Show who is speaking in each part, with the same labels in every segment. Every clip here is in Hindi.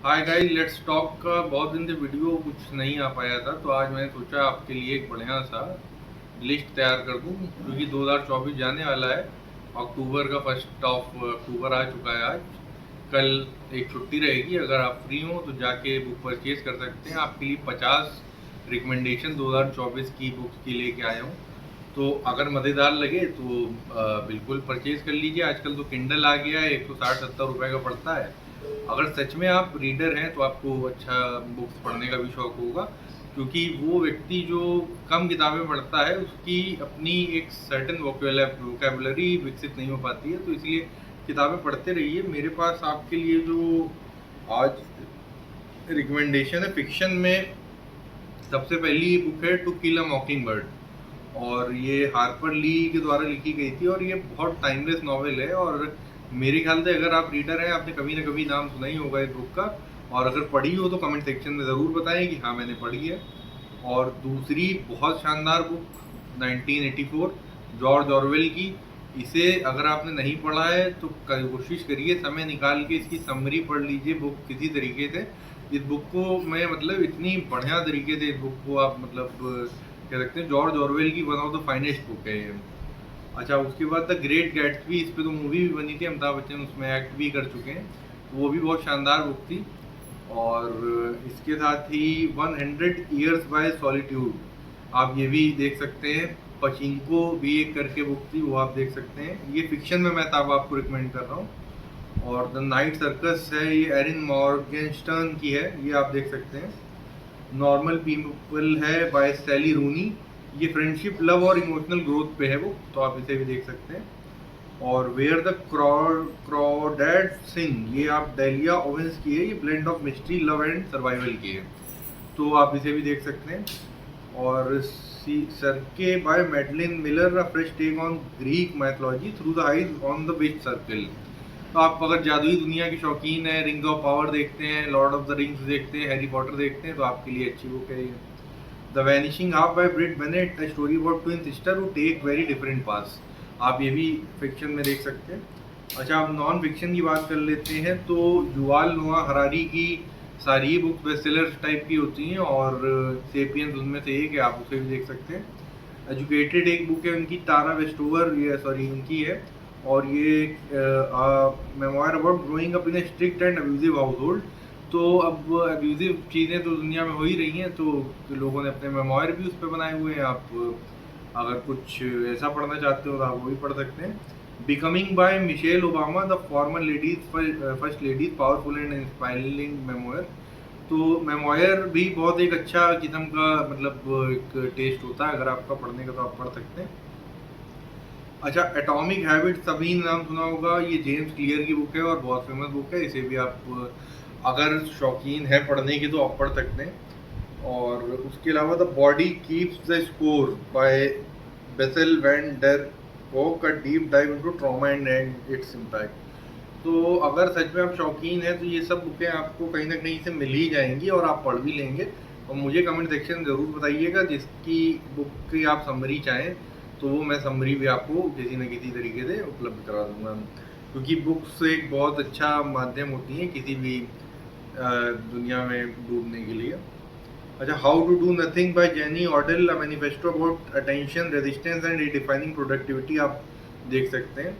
Speaker 1: हाय गाइस, लेट्स टॉक का बहुत दिन से वीडियो कुछ नहीं आ पाया था, तो आज मैंने सोचा आपके लिए एक बढ़िया सा लिस्ट तैयार कर दूं, क्योंकि 2024 जाने वाला है। अक्टूबर का फर्स्ट ऑफ अक्टूबर आ चुका है आज। कल एक छुट्टी रहेगी, अगर आप फ्री हो तो जाके बुक परचेज कर सकते हैं। आपके लिए 50 रिकमेंडेशन 2024 की बुक्स की लेके आया हूँ। तो अगर मज़ेदार लगे तो बिल्कुल परचेज कर लीजिए। आजकल तो किंडल आ गया है, 160-170 रुपये का पड़ता है। अगर सच में आप रीडर हैं तो आपको अच्छा बुक्स पढ़ने का भी शौक होगा, क्योंकि वो व्यक्ति जो कम किताबें पढ़ता है उसकी अपनी एक सर्टेन वोकेबलरी विकसित नहीं हो पाती है। तो इसलिए किताबें पढ़ते रहिए। मेरे पास आपके लिए जो आज रिकमेंडेशन है फिक्शन में, सबसे पहली बुक है टू किल अ मॉकिंग बर्ड। और ये हार्पर ली के द्वारा लिखी गई थी, और ये बहुत टाइमलेस नॉवेल है। और मेरे ख्याल से अगर आप रीडर हैं, आपने कभी ना कभी नाम सुना ही होगा इस बुक का। और अगर पढ़ी हो तो कमेंट सेक्शन में ज़रूर बताएं कि हाँ मैंने पढ़ी है। और दूसरी बहुत शानदार बुक 1984 जॉर्ज ऑरवेल की। इसे अगर आपने नहीं पढ़ा है तो कोशिश करिए समय निकाल के इसकी समरी पढ़ लीजिए बुक किसी तरीके से। इस बुक को मैं मतलब इतनी बढ़िया तरीके से इस बुक को आप मतलब कह सकते हैं जॉर्ज ऑरवेल की one of the finest book है ये। अच्छा, उसके बाद द ग्रेट गैट्सबी, इस पे तो मूवी भी बनी थी, अमिताभ बच्चन उसमें एक्ट भी कर चुके हैं, तो वो भी बहुत शानदार बुक थी। और इसके साथ ही 100 ईयर्स बाय सॉलिट्यूड, आप ये भी देख सकते हैं। पचिंको भी एक करके बुक थी, वो आप देख सकते हैं। ये फिक्शन में मैं तब आपको रिकमेंड कर रहा हूँ। और द नाइट सर्कस है, ये एरिन मॉर्गनस्टर्न की है, ये आप देख सकते हैं। नॉर्मल पीपल है बाय सैली रूनी, ये फ्रेंडशिप, लव और इमोशनल ग्रोथ पे है वो, तो आप इसे भी देख सकते हैं। और वेयर द क्रॉडेड सिंग, ये आप डेलिया ओवेंस की है, ये blend of mystery, love and survival की है, तो आप इसे भी देख सकते हैं। और Circe by Madeline Miller, a fresh take on Greek mythology through the eyes on the witch circle. तो आप अगर जादुई दुनिया के शौकीन हैं, रिंग ऑफ पावर देखते हैं, लॉर्ड ऑफ द रिंग्स देखते हैं, हैरी पॉटर देखते हैं, तो आपके लिए अच्छी बुक है ये। The vanishing half by Brit Bennett, a story about twin sister who take very different paths, आप ये भी फिक्शन में देख सकते हैं। अच्छा, अब नॉन फिक्शन की बात कर लेते हैं, तो युवाल नोआ हरारी की सारी ही बुक्स बेस्ट सेलर्स टाइप की होती हैं, और सेपियंस उनमें से एक है, आप उसे भी देख सकते हैं। एजुकेटेड एक बुक है उनकी, टारा वेस्टोवर, ये सॉरी उनकी है। और ये memoir about growing up in A strict and abusive house hold. तो अब अब्यूजिव चीज़ें तो दुनिया में हो ही रही हैं, तो लोगों ने अपने मेमोयर भी उस पर बनाए हुए हैं। आप अगर कुछ ऐसा पढ़ना चाहते हो तो आप वो भी पढ़ सकते हैं। Becoming by Michelle Obama, the former ladies first ladies, powerful and inspiring memoir. तो मेमोयर भी बहुत एक अच्छा किस्म का मतलब एक टेस्ट होता है, अगर आपका पढ़ने का तो आप पढ़ सकते हैं। अच्छा, एटॉमिक हैबिट, सभी ने नाम सुना होगा, ये जेम्स क्लियर की बुक है और बहुत फेमस बुक है। इसे भी आप अगर शौकीन है पढ़ने की तो आप पढ़ सकते हैं। और उसके अलावा the body keeps the score by Bessel van der वॉक, a deep dive into trauma and its impact. तो अगर सच में आप शौकीन हैं तो ये सब बुकें आपको कहीं ना कहीं से मिल ही जाएंगी और आप पढ़ भी लेंगे। और मुझे कमेंट सेक्शन ज़रूर बताइएगा जिसकी बुक की आप समरी चाहें, तो वो मैं समरी भी आपको किसी न किसी तरीके से उपलब्ध करा दूंगा, क्योंकि बुक्स एक बहुत अच्छा माध्यम होती है किसी भी दुनिया में डूबने के लिए। अच्छा, how to do nothing by Jenny Odell, a manifesto about attention, resistance and redefining productivity, आप देख सकते हैं।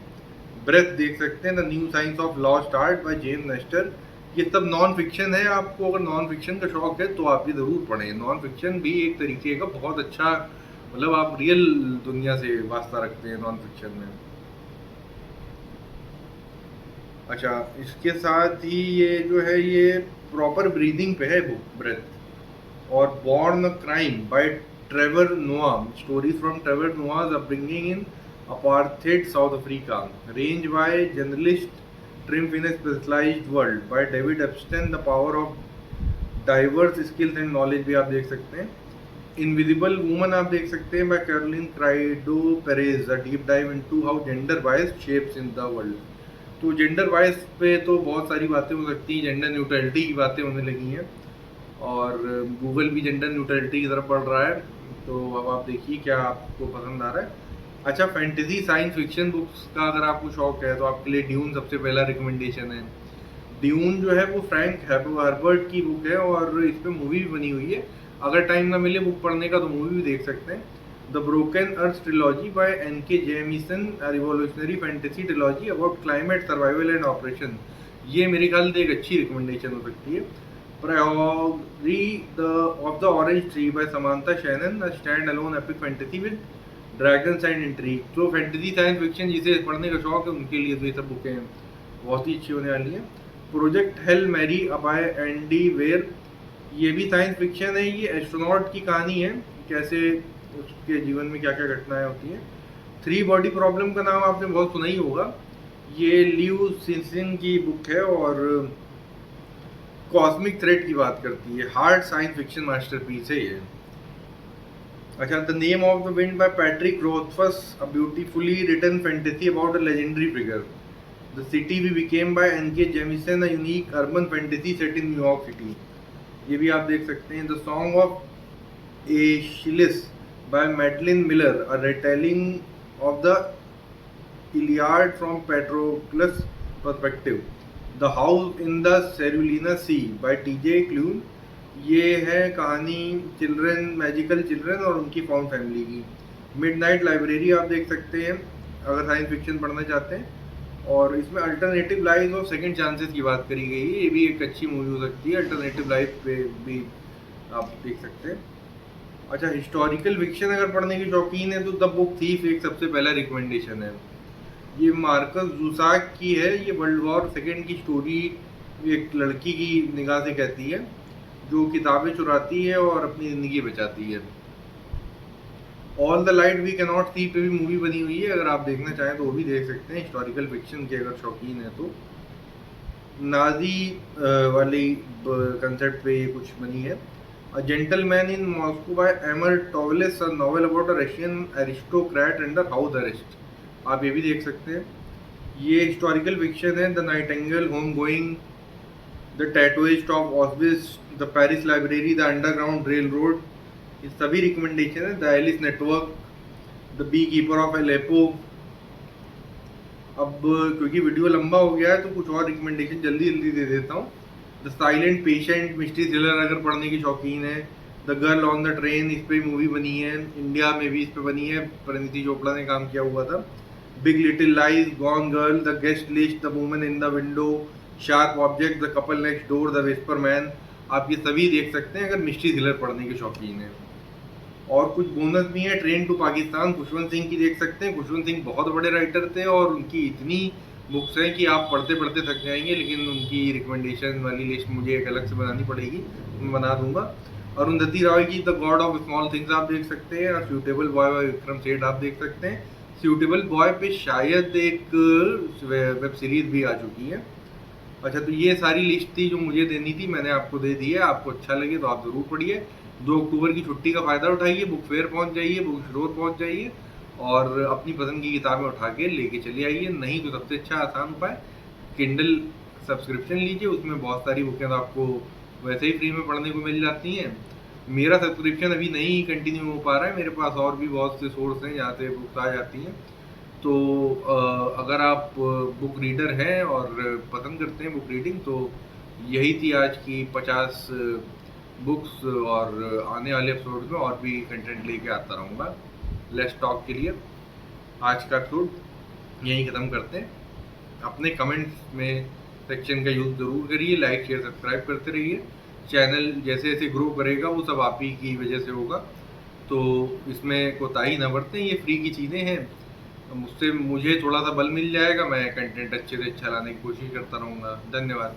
Speaker 1: ब्रेथ देख सकते हैं, the new science of lost art by James Nestor. ये सब नॉन फिक्शन है। आपको अगर नॉन फिक्शन का शौक है तो आप ये ज़रूर पढ़ें। नॉन फिक्शन भी एक तरीके का बहुत अच्छा, मतलब आप रियल दुनिया से वास्ता रखते हैं नॉन फिक्शन में। अच्छा, इसके साथ ही ये जो है ये प्रॉपर ब्रीदिंग पे है बुक, ब्रेथ। और born crime by Trevor Noah, stories from Trevor Noah's upbringing in apartheid South Africa, range by journalist triumph in a specialised world by David Epstein, the power of diverse skills and knowledge, भी आप देख सकते हैं। इनविजिबल वुमन आप देख सकते हैं by Caroline Criado Perez, a deep dive into how gender bias shapes in the world. तो जेंडर बायस पे तो बहुत सारी बातें हो सकती हैं, जेंडर न्यूट्रलिटी की बातें होने लगी हैं, और गूगल भी जेंडर न्यूट्रलिटी की तरफ बढ़ रहा है। तो अब आप देखिए क्या आपको पसंद आ रहा है। अच्छा, फैंटेसी साइंस फिक्शन बुक्स का अगर आपको शौक है तो आपके लिए ड्यून सबसे पहला रिकमेंडेशन है। ड्यून जो है वो फ्रैंक हर्बर्ट की बुक है और इस पे मूवी भी बनी हुई है। अगर टाइम ना मिले बुक पढ़ने का तो मूवी भी देख सकते हैं। The broken earth trilogy by N K. Jemisin, revolutionary fantasy trilogy about climate survival and operation. ये मेरे ख्याल से एक अच्छी रिकमेंडेशन हो सकती है। Priory of the Orange Tree by Samantha Shannon, a stand-alone epic fantasy with dragons and intrigue. तो फैंटेसी साइंस फिक्शन जिसे पढ़ने का शौक है उनके लिए तो ये सब बुकें बहुत ही अच्छी होने वाली हैं। Project Hail Mary by Andy Weir, ये भी साइंस फिक्शन है। ये एस्ट्रोनॉट की कहानी है, कैसे उसके जीवन में क्या क्या घटनाएं होती हैं। थ्री बॉडी प्रॉब्लम का नाम आपने बहुत सुना ही होगा। ये लियू सिंसिन की बुक है और कॉस्मिक थ्रेड की बात करती है। हार्ड साइंस फिक्शन मास्टरपीस है ये। अच्छा, the name of the wind by Patrick Rothfuss, a beautifully written fantasy about a legendary figure. The city we became by N K. Jemisin, a unique urban fantasy set in New York city. ये भी आप देख सकते हैं। The song of Achilles by Madeline Miller, a retelling of the Iliad from Patroclus perspective. The house in the Cerulean sea by T J. Klune, ये है कहानी चिल्ड्रन, मैजिकल चिल्ड्रन और उनकी फाउंड फैमिली की। मिडनाइट लाइब्रेरी आप देख सकते हैं अगर साइंस फिक्शन पढ़ना चाहते हैं। और इसमें अल्टरनेटिव लाइफ और सेकंड चांसेस की बात करी गई है। ये भी एक अच्छी मूवी हो सकती है, अल्टरनेटिव लाइफ पे भी आप देख सकते हैं। अच्छा, हिस्टोरिकल फिक्शन अगर पढ़ने की शौकीन है तो द बुक थीफ एक सबसे पहला रिकमेंडेशन है। ये मार्कस जुसाक की है। ये वर्ल्ड वॉर सेकेंड की स्टोरी एक लड़की की निगाह से कहती है जो किताबें चुराती है और अपनी ज़िंदगी बचाती है। All the light we can not see पे भी मूवी बनी हुई है, अगर आप देखना चाहें तो वो भी देख सकते हैं, हिस्टोरिकल फिक्शन के अगर शौकीन है तो। नाजी वाली कंसेप्ट पे ये कुछ बनी है। A gentleman in Moscow by Amor Towles, a novel about a Russian aristocrat under house arrest. आप ये भी देख सकते हैं। ये हिस्टोरिकल फिक्शन है। The nightingale, home going, the tattooist of ऑस्विस, the Paris library, the underground railroad, ये सभी रिकमेंडेशन है। The Alice network, the beekeeper of Aleppo. अब क्योंकि वीडियो लंबा हो गया है तो कुछ और रिकमेंडेशन जल्दी जल्दी दे देता हूँ। The silent patient mystery thriller अगर पढ़ने की शौकीन है। The girl on the train, इस पर मूवी बनी है, इंडिया में भी इस पर बनी है, परिणीति चोपड़ा ने काम किया हुआ था। Big little lies, gone girl, the guest list, the woman in the window, sharp object, the couple next door, the whisper man. आप ये सभी देख सकते हैं अगर मिस्ट्री थ्रिलर पढ़ने के शौकीन है। और कुछ बोनस भी है। ट्रेन टू पाकिस्तान खुशवंत सिंह की देख सकते हैं। खुशवंत सिंह बहुत बड़े राइटर थे और उनकी इतनी बुक्स हैं कि आप पढ़ते पढ़ते थक जाएंगे, लेकिन उनकी रिकमेंडेशन वाली लिस्ट मुझे एक अलग से बनानी पड़ेगी, मैं बना दूंगा। अरुंधति रॉय की the God of small things आप देख सकते हैं। और suitable boy bye Vikram Seth आप देख सकते हैं। सूटेबल बॉय पे शायद एक वेब सीरीज भी आ चुकी है। अच्छा, तो ये सारी लिस्ट थी जो मुझे देनी थी, मैंने आपको दे दी है। आपको अच्छा लगे तो आप ज़रूर पढ़िए। 2 अक्टूबर की छुट्टी का फ़ायदा उठाइए, बुक फेयर पहुंच जाइए, बुक स्टोर पहुंच जाइए और अपनी पसंद की किताबें उठा के लेके चले आइए। नहीं तो सबसे अच्छा आसान उपाय किंडल सब्सक्रिप्शन लीजिए, उसमें बहुत सारी बुकें तो आपको वैसे ही फ्री में पढ़ने को मिल जाती हैं। मेरा सब्सक्रिप्शन अभी नहीं कंटिन्यू हो पा रहा है, मेरे पास और भी बहुत से सोर्स हैं जहाँ से बुक्स आ जाती हैं। तो अगर आप बुक रीडर हैं और पसंद करते हैं बुक रीडिंग तो यही थी आज की 50 बुक्स। और आने वाले एपिसोड में और भी कंटेंट लेके आता रहूँगा लेट्स टॉक के लिए। आज का एपिसोड यहीं ख़त्म करते हैं। अपने कमेंट्स में सेक्शन का यूज़ ज़रूर करिए, लाइक शेयर सब्सक्राइब करते रहिए। चैनल जैसे जैसे ग्रो करेगा वो सब आप ही की वजह से होगा, तो इसमें कोताही ना बरतें, ये फ्री की चीज़ें हैं। मुझसे मुझे थोड़ा सा बल मिल जाएगा, मैं कंटेंट अच्छे से अच्छा लाने की कोशिश करता रहूँगा। धन्यवाद।